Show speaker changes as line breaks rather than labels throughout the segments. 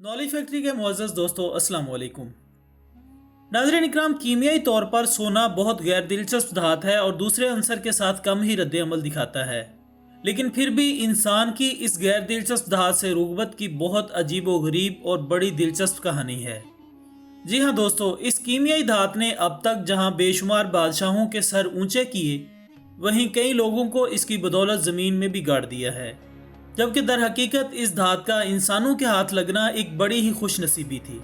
Knowledge factory के मुअज़्ज़ज़ दोस्तों, अस्सलाम वालेकुम। नाज़रीन इकराम, कीमियाई तौर पर सोना बहुत गैर दिलचस्प धात है और दूसरे अंसर के साथ कम ही रद्द अमल दिखाता है, लेकिन फिर भी इंसान की इस गैर दिलचस्प धात से रुग़बत की बहुत अजीब व गरीब और बड़ी दिलचस्प कहानी है। जी हाँ दोस्तों, इस कीमियाई धात ने अब तक जहाँ बेशुमार बादशाहों के सर ऊंचे किए, वहीं कई लोगों को इसकी बदौलत ज़मीन में भी गाड़ दिया है, जबकि दर हकीकत इस धात का इंसानों के हाथ लगना एक बड़ी ही खुश नसीबी थी,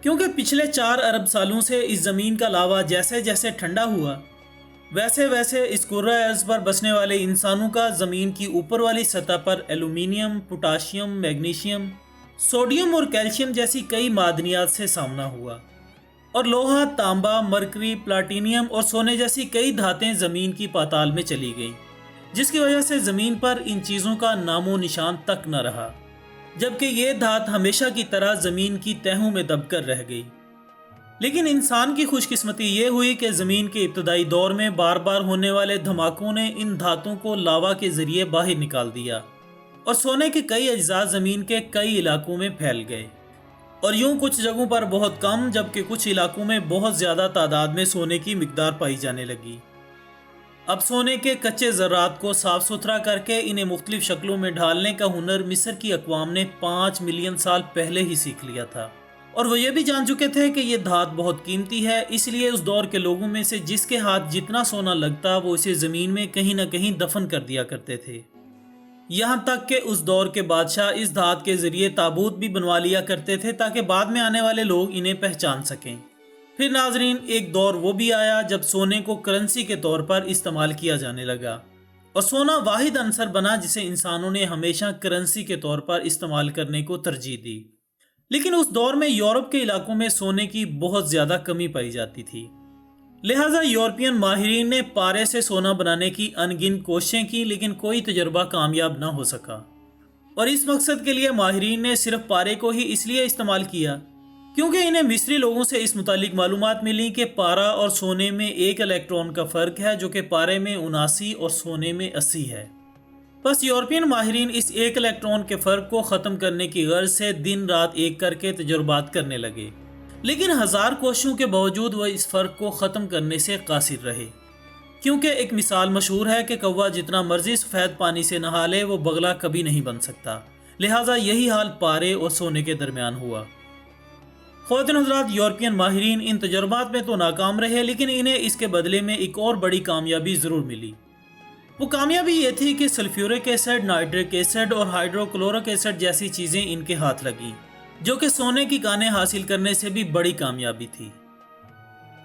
क्योंकि पिछले 4 अरब सालों से इस ज़मीन का लावा जैसे जैसे ठंडा हुआ, वैसे वैसे इस कुर्रा अर्ज़ पर बसने वाले इंसानों का ज़मीन की ऊपर वाली सतह पर एल्यूमीनियम, पोटाशियम, मैग्नीशियम, सोडियम और कैल्शियम जैसी कई मादनियात से सामना हुआ, और लोहा, तांबा, मरकरी, प्लाटीनियम और सोने जैसी कई धातें ज़मीन की पाताल में चली गईं, जिसकी वजह से ज़मीन पर इन चीज़ों का नामो निशान तक न रहा, जबकि ये धात हमेशा की तरह ज़मीन की तहों में दबकर रह गई। लेकिन इंसान की खुशकिस्मती ये हुई कि ज़मीन के इब्तदाई दौर में बार बार होने वाले धमाकों ने इन धातों को लावा के ज़रिए बाहर निकाल दिया और सोने के कई अज्जा ज़मीन के कई इलाकों में फैल गए, और यूँ कुछ जगहों पर बहुत कम जबकि कुछ इलाकों में बहुत ज़्यादा तादाद में सोने की मिकदार पाई जाने लगी। अब सोने के कच्चे ज़रात को साफ़ सुथरा करके इन्हें मुख्तलिफ़ शक्लों में ढालने का हुनर मिस्र की अक़वाम ने 5 मिलियन साल पहले ही सीख लिया था, और वो ये भी जान चुके थे कि ये धात बहुत कीमती है, इसलिए उस दौर के लोगों में से जिसके हाथ जितना सोना लगता वो इसे ज़मीन में कहीं ना कहीं दफन कर दिया करते थे। यहाँ तक कि उस दौर के बादशाह इस धात के ज़रिए ताबूत भी बनवा लिया करते थे ताकि बाद में आने वाले लोग इन्हें पहचान सकें। फिर नाजरीन, एक दौर वो भी आया जब सोने को करेंसी के तौर पर इस्तेमाल किया जाने लगा, और सोना वाहिद अंसर बना जिसे इंसानों ने हमेशा करेंसी के तौर पर इस्तेमाल करने को तरजीह दी। लेकिन उस दौर में यूरोप के इलाकों में सोने की बहुत ज़्यादा कमी पाई जाती थी, लिहाजा यूरोपियन माहिरीन ने पारे से सोना बनाने की अनगिनत कोशिशें की, लेकिन कोई तजर्बा कामयाब ना हो सका। और इस मकसद के लिए माहिरीन ने सिर्फ पारे को ही इसलिए इस्तेमाल किया क्योंकि इन्हें मिस्री लोगों से इस मुतालिक मालूमात मिली कि पारा और सोने में 1 इलेक्ट्रॉन का फ़र्क है, जो कि पारे में 79 और सोने में 80 है। बस यूरोपियन माहिरीन इस 1 इलेक्ट्रॉन के फ़र्क को ख़त्म करने की गर्ज से दिन रात एक करके तजुर्बात करने लगे, लेकिन 1000 कोशिशों के बावजूद वह इस फ़र्क को ख़त्म करने से कासिर रहे, क्योंकि एक मिसाल मशहूर है कि कौवा जितना मर्जी सफ़ेद पानी से नहा ले वो बगला कभी नहीं बन सकता। लिहाजा यही हाल पारे और सोने के दरमियान हुआ। ख़वातीन हज़रात, यूरोपियन माहिरीन इन तजर्बात में तो नाकाम रहे, लेकिन इन्हें इसके बदले में एक और बड़ी कामयाबी ज़रूर मिली। वो कामयाबी ये थी कि सल्फ्यूरिक एसिड, नाइट्रिक एसिड और हाइड्रोक्लोरिक एसिड जैसी चीज़ें इनके हाथ लगी, जो कि सोने की कानें हासिल करने से भी बड़ी कामयाबी थी।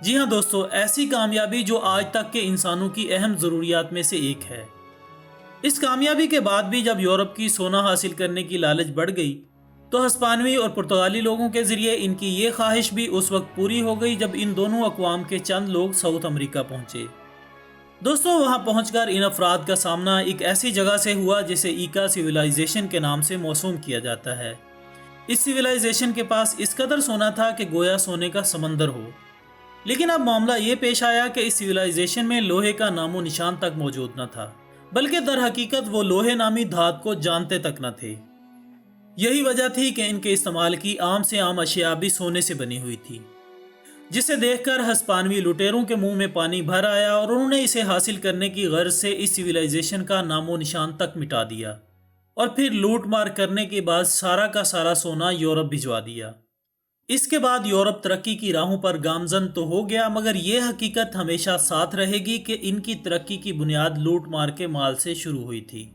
जी हाँ दोस्तों, ऐसी कामयाबी जो आज तक के इंसानों की अहम ज़रूरियात में से एक है। इस कामयाबी के बाद भी जब यूरोप की सोना हासिल करने की लालच बढ़ गई, तो हस्पानवी और पुर्तगाली लोगों के ज़रिए इनकी ये ख्वाहिश भी उस वक्त पूरी हो गई जब इन दोनों अक़वाम के चंद लोग साउथ अमेरिका पहुँचे। दोस्तों, वहाँ पहुँचकर इन अफराद का सामना एक ऐसी जगह से हुआ जिसे ईका सिविलाइजेशन के नाम से मौसूम किया जाता है। इस सिविलाइजेशन के पास इस कदर सोना था कि गोया सोने का समंदर हो, लेकिन अब मामला ये पेश आया कि इस सिविलाइजेशन में लोहे का नामो निशान तक मौजूद न था, बल्कि दर हकीकत वो लोहे नामी धात को जानते तक न थे। यही वजह थी कि इनके इस्तेमाल की आम से आम अशिया भी सोने से बनी हुई थी, जिसे देखकर हस्पानवी लुटेरों के मुंह में पानी भर आया और उन्होंने इसे हासिल करने की गर्ज से इस सिविलाइजेशन का नामो निशान तक मिटा दिया, और फिर लूट मार करने के बाद सारा का सारा सोना यूरोप भिजवा दिया। इसके बाद यूरोप तरक्की की राहों पर गामजन तो हो गया, मगर यह हकीकत हमेशा साथ रहेगी कि इनकी तरक्की की बुनियाद लूट मार के माल से शुरू हुई थी।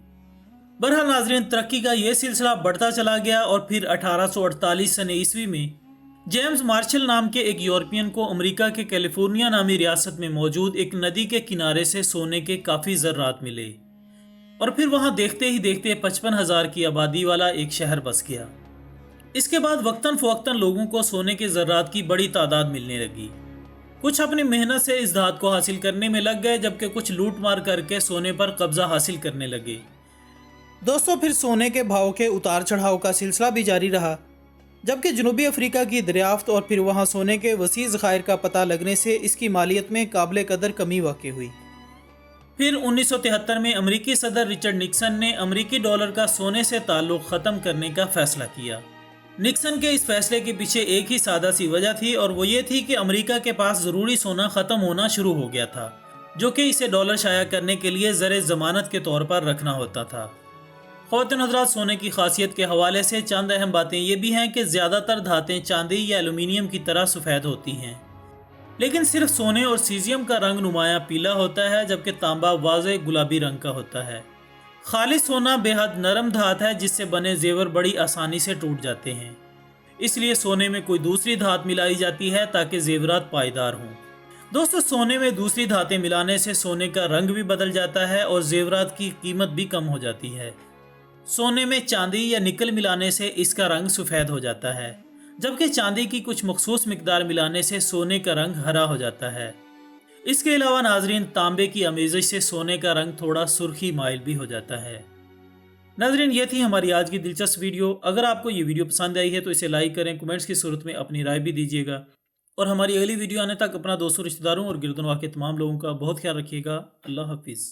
बहरहाल नाजरीन, तरक्की का ये सिलसिला बढ़ता चला गया, और फिर 1848 सन ईस्वी में जेम्स मार्शल नाम के एक यूरोपियन को अमेरिका के कैलिफोर्निया नामी रियासत में मौजूद एक नदी के किनारे से सोने के काफ़ी ज़र्रात मिले, और फिर वहाँ देखते ही देखते 55,000 की आबादी वाला एक शहर बस गया। इसके बाद वक्तन फ़वक्तन लोगों को सोने के ज़र्रात की बड़ी तादाद मिलने लगी। कुछ अपनी मेहनत से इस धात को हासिल करने में लग गए, जबकि कुछ लूट मार करके सोने पर कब्जा हासिल करने लगे। दोस्तों, फिर सोने के भाव के उतार चढ़ाव का सिलसिला भी जारी रहा, जबकि जनूबी अफ्रीका की दरियाफ्त और फिर वहाँ सोने के वसी ज़खायर का पता लगने से इसकी मालियत में काबिल कदर कमी वाक़ई हुई। फिर 1973 में अमेरिकी सदर रिचर्ड निक्सन ने अमेरिकी डॉलर का सोने से ताल्लुक़ ख़त्म करने का फ़ैसला किया। निक्सन के इस फैसले के पीछे एक ही सादा सी वजह थी और वो ये थी कि अमेरिका के पास ज़रूरी सोना ख़त्म होना शुरू हो गया था, जो कि इसे डॉलर शाया करने के लिए ज़र ज़मानत के तौर पर रखना होता था। ख़वातीन हज़रात, सोने की खासियत के हवाले से चंद अहम बातें ये भी हैं कि ज़्यादातर धातें चांदी या एलुमिनियम की तरह सफ़ेद होती हैं, लेकिन सिर्फ सोने और सीजियम का रंग नुमाया पीला होता है, जबकि तांबा वाज़े गुलाबी रंग का होता है। खालिस सोना बेहद नरम धात है जिससे बने जेवर बड़ी आसानी से टूट जाते हैं, इसलिए सोने में कोई दूसरी धात मिलाई जाती है ताकि जेवरात पायदार हों। दोस्तों, सोने में दूसरी धातें मिलाने से सोने का रंग भी बदल जाता है और जेवरात की कीमत भी कम हो जाती है। सोने में चांदी या निकल मिलाने से इसका रंग सफ़ेद हो जाता है, जबकि चांदी की कुछ मखसूस मिकदार मिलाने से सोने का रंग हरा हो जाता है। इसके अलावा नाजरीन, तांबे की आमेज़श से सोने का रंग थोड़ा सुर्खी माइल भी हो जाता है। नाजरीन, ये थी हमारी आज की दिलचस्प वीडियो। अगर आपको ये वीडियो पसंद आई है तो इसे लाइक करें, कमेंट्स की सूरत में अपनी राय भी दीजिएगा, और हमारी अगली वीडियो आने तक अपना दोस्तों, रिश्तेदारों और गिरदनवा के तमाम लोगों का बहुत ख्याल रखिएगा। अल्लाह हाफिज़।